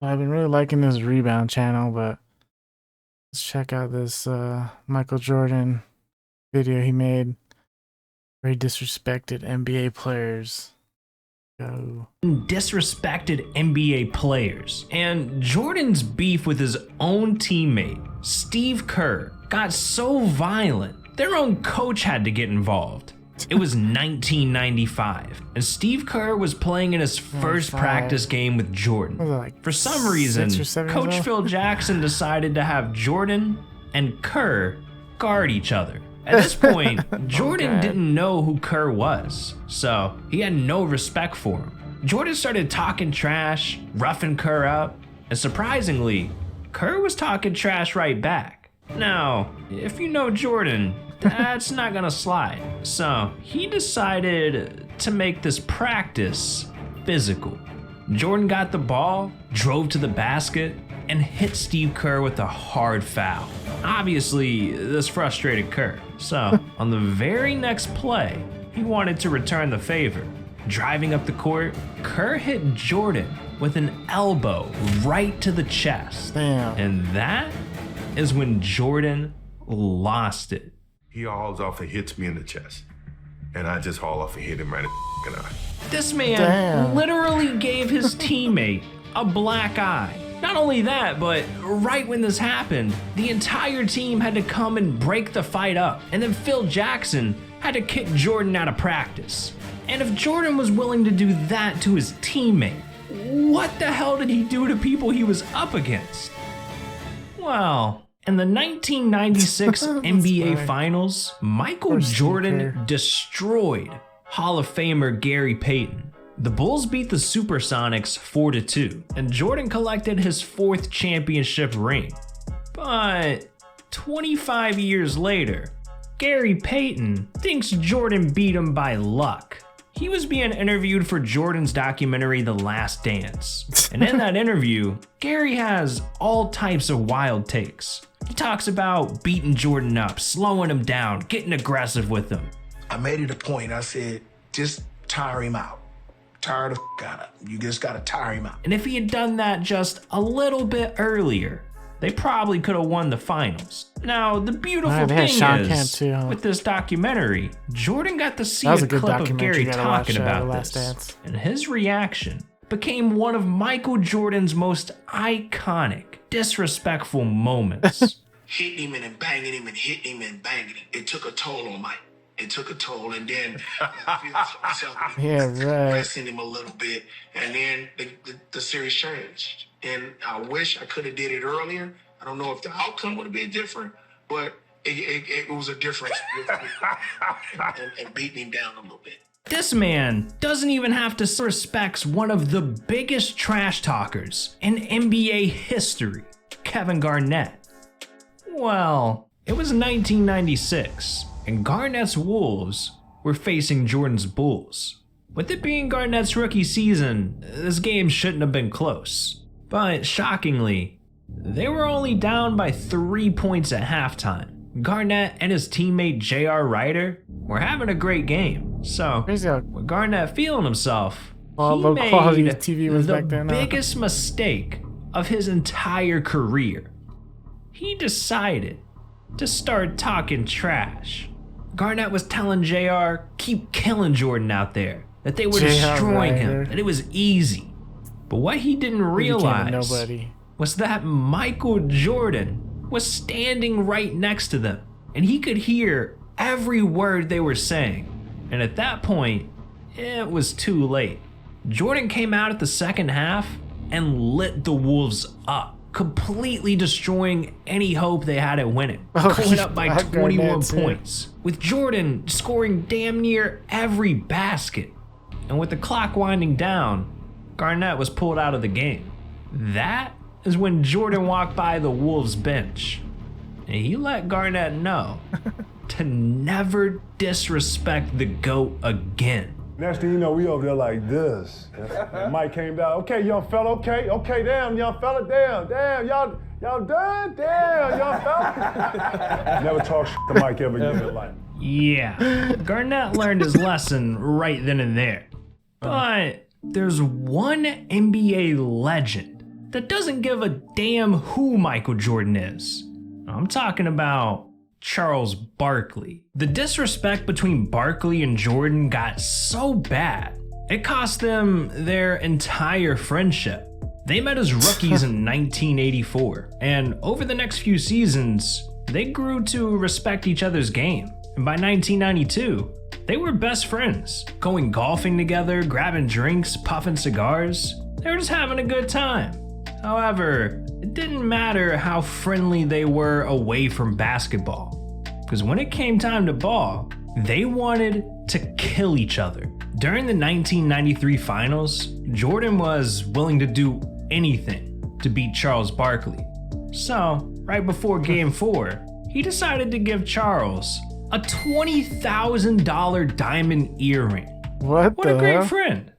I've been really liking this rebound channel, but let's check out this Michael Jordan video he made where he disrespected NBA players. Go. Disrespected NBA players. And Jordan's beef with his own teammate, Steve Kerr, got so violent, their own coach had to get involved. It was 1995, and Steve Kerr was playing in his first practice game with Jordan. For some reason, Coach Phil Jackson decided to have Jordan and Kerr guard each other. At this point, Jordan didn't know who Kerr was, so he had no respect for him. Jordan started talking trash, roughing Kerr up, and surprisingly, Kerr was talking trash right back. Now, if you know Jordan, that's not gonna slide. So he decided to make this practice physical. Jordan got the ball, drove to the basket, and hit Steve Kerr with a hard foul. Obviously, this frustrated Kerr. So on the very next play, he wanted to return the favor. Driving up the court, Kerr hit Jordan with an elbow right to the chest. Damn. And that is when Jordan lost it. He hauls off and hits me in the chest. And I just haul off and hit him right in the eye. This man literally gave his teammate a black eye. Not only that, but right when this happened, the entire team had to come and break the fight up. And then Phil Jackson had to kick Jordan out of practice. And if Jordan was willing to do that to his teammate, what the hell did he do to people he was up against? Well, in the 1996 NBA Finals, Michael Jordan destroyed Hall of Famer Gary Payton. The Bulls beat the Supersonics 4-2, and Jordan collected his 4th championship ring. But 25 years later, Gary Payton thinks Jordan beat him by luck. He was being interviewed for Jordan's documentary The Last Dance. And in that interview, Gary has all types of wild takes. He talks about beating Jordan up, slowing him down, getting aggressive with him. I made it a point. I said, just tire him out. Tire the out of him. You just gotta tire him out. And if he had done that just a little bit earlier, they probably could have won the finals. Now, the beautiful thing is, with this documentary, Jordan got to see a clip of Gary talking about this, and his reaction became one of Michael Jordan's most iconic, disrespectful moments. Hitting him and banging him and hitting him and banging him. It took a toll on Mike. It took a toll, and then I feel myself pressing him a little bit, and then the series changed. And I wish I could have did it earlier. I don't know if the outcome would have been different, but it was a difference and beating him down a little bit. This man doesn't even have to respect one of the biggest trash talkers in NBA history, Kevin Garnett. Well, it was 1996, and Garnett's Wolves were facing Jordan's Bulls. With it being Garnett's rookie season, this game shouldn't have been close. But shockingly, they were only down by 3 points at halftime. Garnett and his teammate J.R. Ryder were having a great game. So, with Garnett feeling himself, he made the biggest mistake of his entire career. He decided to start talking trash. Garnett was telling JR, keep killing Jordan out there, that they were destroying him, that it was easy. But what he didn't realize was that Michael Jordan was standing right next to them, and he could hear every word they were saying. And at that point, it was too late. Jordan came out at the second half and lit the Wolves up, completely destroying any hope they had at winning, going up by 21 points, with Jordan scoring damn near every basket. And with the clock winding down, Garnett was pulled out of the game. That is when Jordan walked by the Wolves bench, and he let Garnett know to never disrespect the GOAT again. Next thing you know, we over there like this. And Mike came down. Okay, young fella, okay, damn, young fella, damn, y'all done? Damn, young fella. Never talk shit to Mike ever again in life. Yeah, Garnett learned his lesson right then and there. But there's one NBA legend that doesn't give a damn who Michael Jordan is. I'm talking about Charles Barkley. The disrespect between Barkley and Jordan got so bad, it cost them their entire friendship. They met as rookies in 1984, and over the next few seasons, they grew to respect each other's game. And by 1992, they were best friends, going golfing together, grabbing drinks, puffing cigars. They were just having a good time. However, it didn't matter how friendly they were away from basketball, because when it came time to ball, they wanted to kill each other. During the 1993 finals, Jordan was willing to do anything to beat Charles Barkley. So, right before Game 4, he decided to give Charles a $20,000 diamond earring. What a great friend,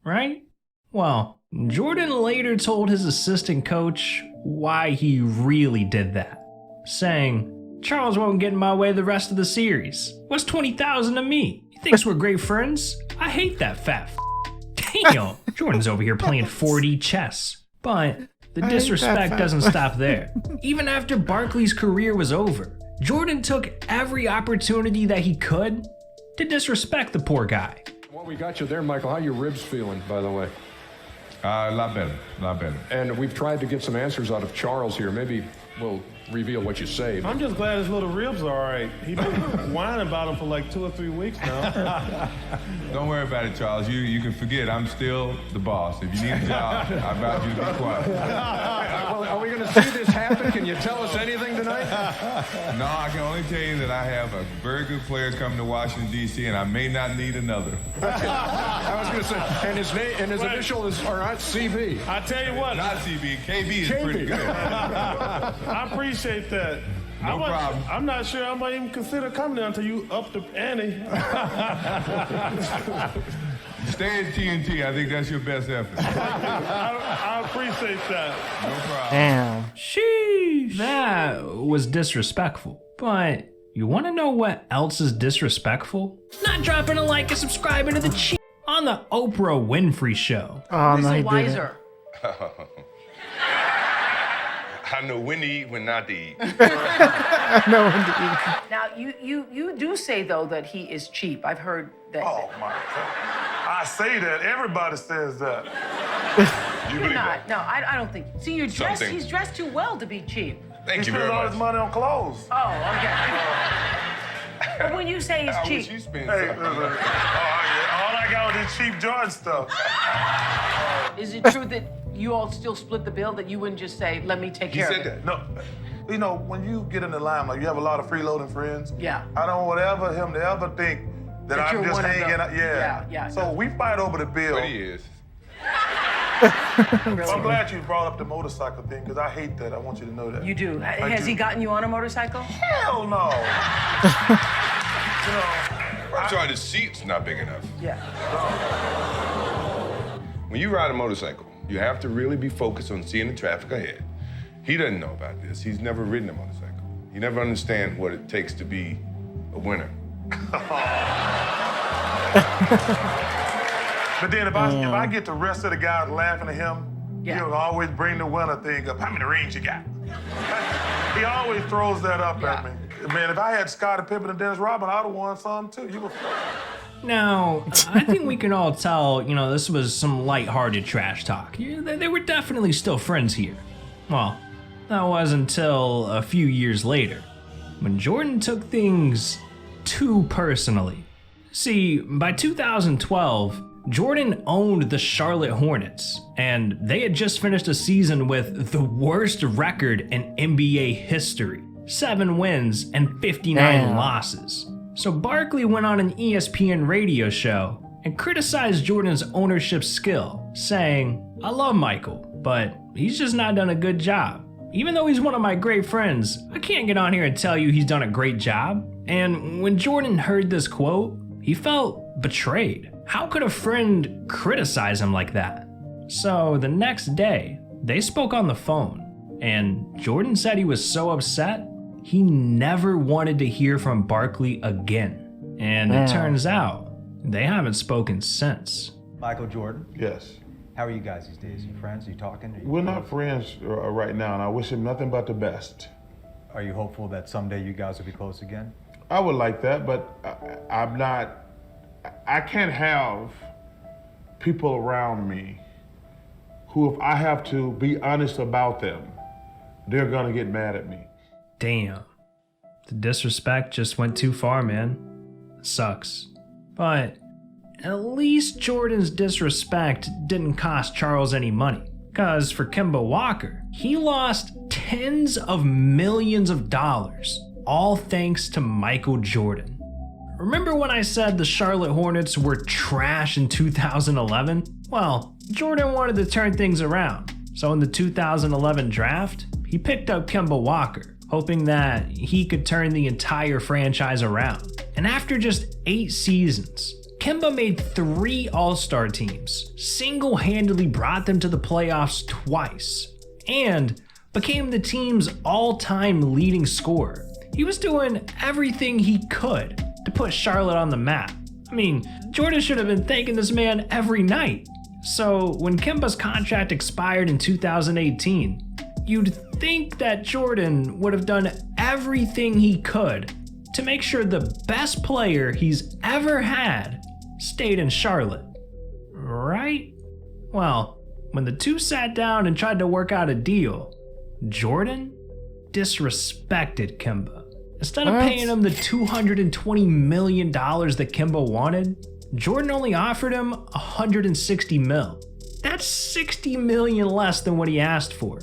right? Well, Jordan later told his assistant coach why he really did that, saying, "Charles won't get in my way the rest of the series. What's 20,000 to me? He thinks we're great friends? I hate that fat f***. Damn, Jordan's over here playing 4D chess." But the disrespect doesn't stop there. Even after Barkley's career was over, Jordan took every opportunity that he could to disrespect the poor guy. Well, we got you there, Michael. How your ribs feeling, by the way? A lot better. And we've tried to get some answers out of Charles here. Maybe we'll reveal what you say. I'm just glad his little ribs are all right. He's been whining about them for like 2 or 3 weeks now. Don't worry about it, Charles. You can forget I'm still the boss. If you need a job, I advise you to be quiet. Well, are we going to see this happen? Can you tell us anything tonight? No, I can only tell you that I have a very good player coming to Washington, D.C., and I may not need another. I was going to say, and his name and his initials are not CB. I tell you what. Not CB. KB is pretty good. I appreciate that. No problem. I'm not sure I might even consider coming there until you up the ante. Stay at TNT. I think that's your best effort. I appreciate that. No problem. Damn. Sheesh. That was disrespectful. But you want to know what else is disrespectful? Not dropping a like and subscribing to the on the Oprah Winfrey Show. Oh, no, he didn't. Wiser. I know when to eat, when not to eat. No, indeed. Now, you do say, though, that he is cheap. I've heard that. Oh, my God. I say that. Everybody says that. You You're believe not. that? No, I don't think. See, you're dressed. Something. He's dressed too well to be cheap. Thank He you very spends all much. his money on clothes. Oh, okay. But when you say he's I cheap, wish you spend Hey, something. all I got was this cheap Jordan stuff. is it true that you all still split the bill? That you wouldn't just say, "Let me take He care said of it"? that. No, you know, when you get in the limelight, you have a lot of freeloading friends. Yeah. I don't want him to ever think that That I'm you're just one of hanging the- out. Yeah. So we fight over the bill. But he is. I'm glad you brought up the motorcycle thing because I hate that. I want you to know that. You do. Has do. he gotten you on a motorcycle? Hell no. I'm sorry, the seat's not big enough. Yeah. When you ride a motorcycle, you have to really be focused on seeing the traffic ahead. He doesn't know about this. He's never ridden a motorcycle. He never understands what it takes to be a winner. But then if I get the rest of the guys laughing at him, Yeah. he'll always bring the winner thing up. How many rings you got? He always throws that up at me. Man, if I had Scottie Pippen and Dennis Rodman, I'd have won some too. You were Now, I think we can all tell, this was some lighthearted trash talk. They were definitely still friends here. Well, that was until a few years later, when Jordan took things too personally. See, by 2012, Jordan owned the Charlotte Hornets, and they had just finished a season with the worst record in NBA history. 7 wins and 59 losses. So Barkley went on an ESPN radio show and criticized Jordan's ownership skill, saying, "I love Michael, but he's just not done a good job. Even though he's one of my great friends, I can't get on here and tell you he's done a great job." And when Jordan heard this quote, he felt betrayed. How could a friend criticize him like that? So the next day, they spoke on the phone, and Jordan said he was so upset, he never wanted to hear from Barkley again. And it turns out, they haven't spoken since. Michael Jordan, Yes. How are you guys these days? Are you friends? Are you talking? Are you We're not friends right now, and I wish him nothing but the best. Are you hopeful that someday you guys will be close again? I would like that, but I'm not. I can't have people around me who, if I have to be honest about them, they're gonna get mad at me. Damn. The disrespect just went too far, man. Sucks. But at least Jordan's disrespect didn't cost Charles any money. Because for Kemba Walker, he lost tens of millions of dollars, all thanks to Michael Jordan. Remember when I said the Charlotte Hornets were trash in 2011? Well, Jordan wanted to turn things around. So in the 2011 draft, he picked up Kemba Walker, hoping that he could turn the entire franchise around. And after just 8 seasons, Kemba made 3 All-Star teams, single-handedly brought them to the playoffs twice, and became the team's all-time leading scorer. He was doing everything he could to put Charlotte on the map. I mean, Jordan should have been thanking this man every night. So when Kemba's contract expired in 2018, you'd think that Jordan would have done everything he could to make sure the best player he's ever had stayed in Charlotte. Right? Well, when the two sat down and tried to work out a deal, Jordan disrespected Kemba. Instead of paying him the $220 million that Kemba wanted, Jordan only offered him $160 million. That's $60 million less than what he asked for.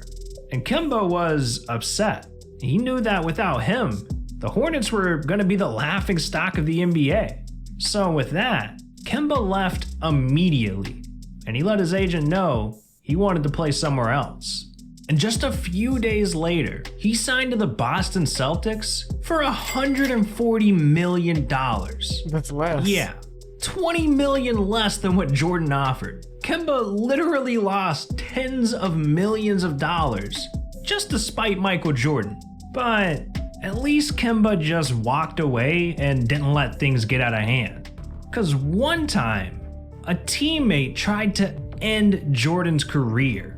And Kemba was upset. He knew that without him, the Hornets were going to be the laughing stock of the NBA. So with that, Kemba left immediately, and he let his agent know he wanted to play somewhere else. And just a few days later, he signed to the Boston Celtics for $140 million. That's less. Yeah, $20 million less than what Jordan offered. Kemba literally lost tens of millions of dollars just to spite Michael Jordan. But at least Kemba just walked away and didn't let things get out of hand. Because one time, a teammate tried to end Jordan's career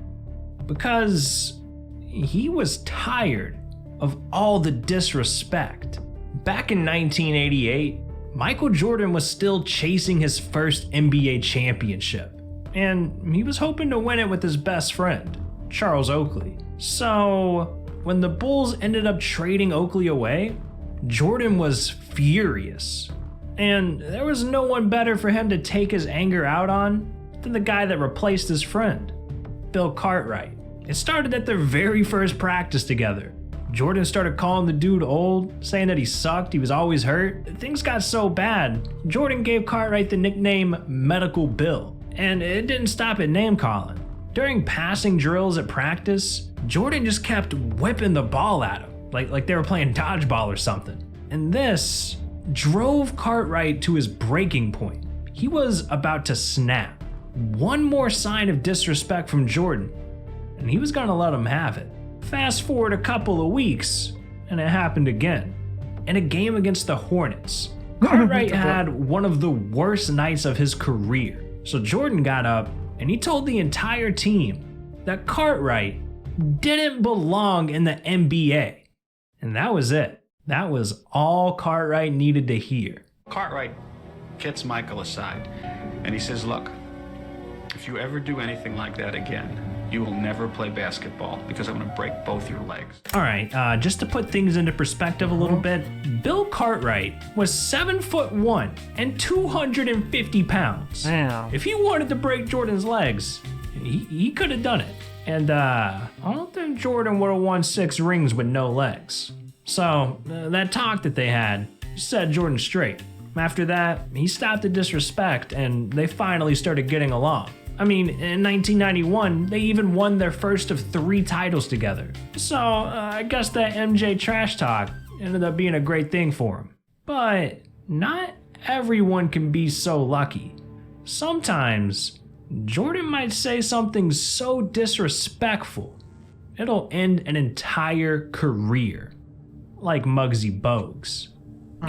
because he was tired of all the disrespect. Back in 1988, Michael Jordan was still chasing his first NBA championship, and he was hoping to win it with his best friend, Charles Oakley. So when the Bulls ended up trading Oakley away, Jordan was furious. And there was no one better for him to take his anger out on than the guy that replaced his friend, Bill Cartwright. It started at their very first practice together. Jordan started calling the dude old, saying that he sucked, he was always hurt. Things got so bad, Jordan gave Cartwright the nickname Medical Bill. And it didn't stop at name calling. During passing drills at practice, Jordan just kept whipping the ball at him, like they were playing dodgeball or something. And this drove Cartwright to his breaking point. He was about to snap. One more sign of disrespect from Jordan, and he was gonna let him have it. Fast forward a couple of weeks, and it happened again. In a game against the Hornets, Cartwright had one of the worst nights of his career. So Jordan got up, and he told the entire team that Cartwright didn't belong in the NBA. And that was it. That was all Cartwright needed to hear. Cartwright gets Michael aside, and he says, look, if you ever do anything like that again, you will never play basketball because I'm going to break both your legs. All right, just to put things into perspective a little bit, Bill Cartwright was 7'1" and 250 pounds. Damn. If he wanted to break Jordan's legs, he could have done it. And I don't think Jordan would have won 6 rings with no legs. So that talk that they had set Jordan straight. After that, he stopped the disrespect and they finally started getting along. I mean, in 1991, they even won their first of 3 titles together. So I guess that MJ trash talk ended up being a great thing for him. But not everyone can be so lucky. Sometimes Jordan might say something so disrespectful, it'll end an entire career. Like Muggsy Bogues.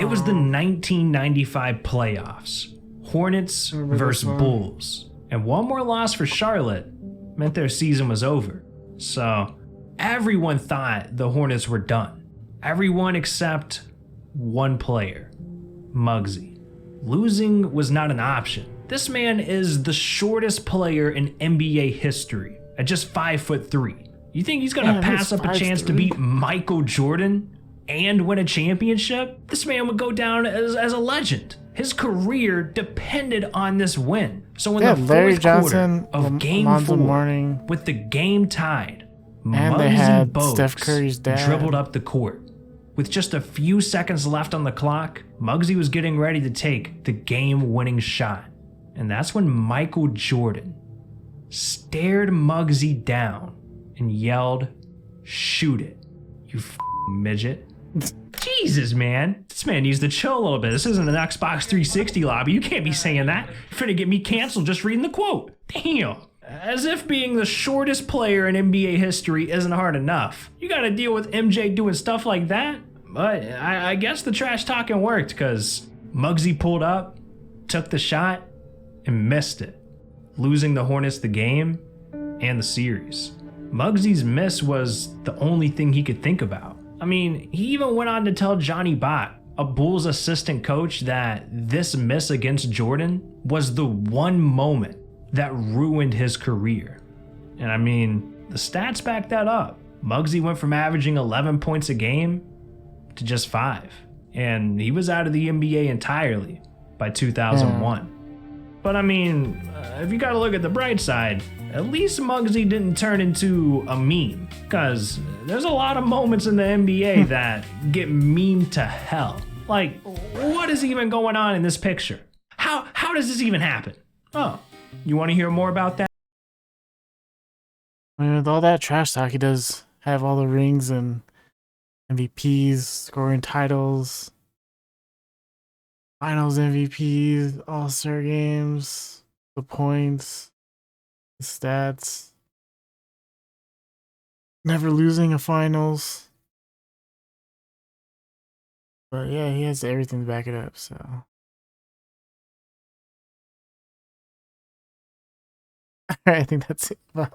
It was the 1995 playoffs. Hornets versus Bulls. And one more loss for Charlotte meant their season was over. So everyone thought the Hornets were done. Everyone except one player, Muggsy. Losing was not an option. This man is the shortest player in NBA history at just 5'3". You think he's gonna pass up a chance to beat Michael Jordan and win a championship? This man would go down as a legend. His career depended on this win. So in the fourth quarter of Game 4, with the game tied, Muggsy Bogues dribbled up the court. With just a few seconds left on the clock, Muggsy was getting ready to take the game-winning shot. And that's when Michael Jordan stared Muggsy down and yelled, "Shoot it, you f***ing midget." Jesus, man. This man needs to chill a little bit. This isn't an Xbox 360 lobby. You can't be saying that. You're finna get me canceled just reading the quote. Damn. As if being the shortest player in NBA history isn't hard enough. You gotta deal with MJ doing stuff like that. But I guess the trash talking worked, because Muggsy pulled up, took the shot, and missed it, losing the Hornets the game and the series. Muggsy's miss was the only thing he could think about. I mean, he even went on to tell Johnny Bott, a Bulls assistant coach, that this miss against Jordan was the one moment that ruined his career. And I mean, the stats back that up. Muggsy went from averaging 11 points a game to just 5. And he was out of the NBA entirely by 2001. But I mean, if you gotta look at the bright side, at least Muggsy didn't turn into a meme. Because there's a lot of moments in the NBA that get memed to hell. Like, what is even going on in this picture? How does this even happen? Oh, you want to hear more about that? I mean, with all that trash talk, he does have all the rings and MVPs, scoring titles, finals MVPs, all-star games, the points, the stats, never losing a finals. But yeah, he has everything to back it up, so. I think that's it. Bye.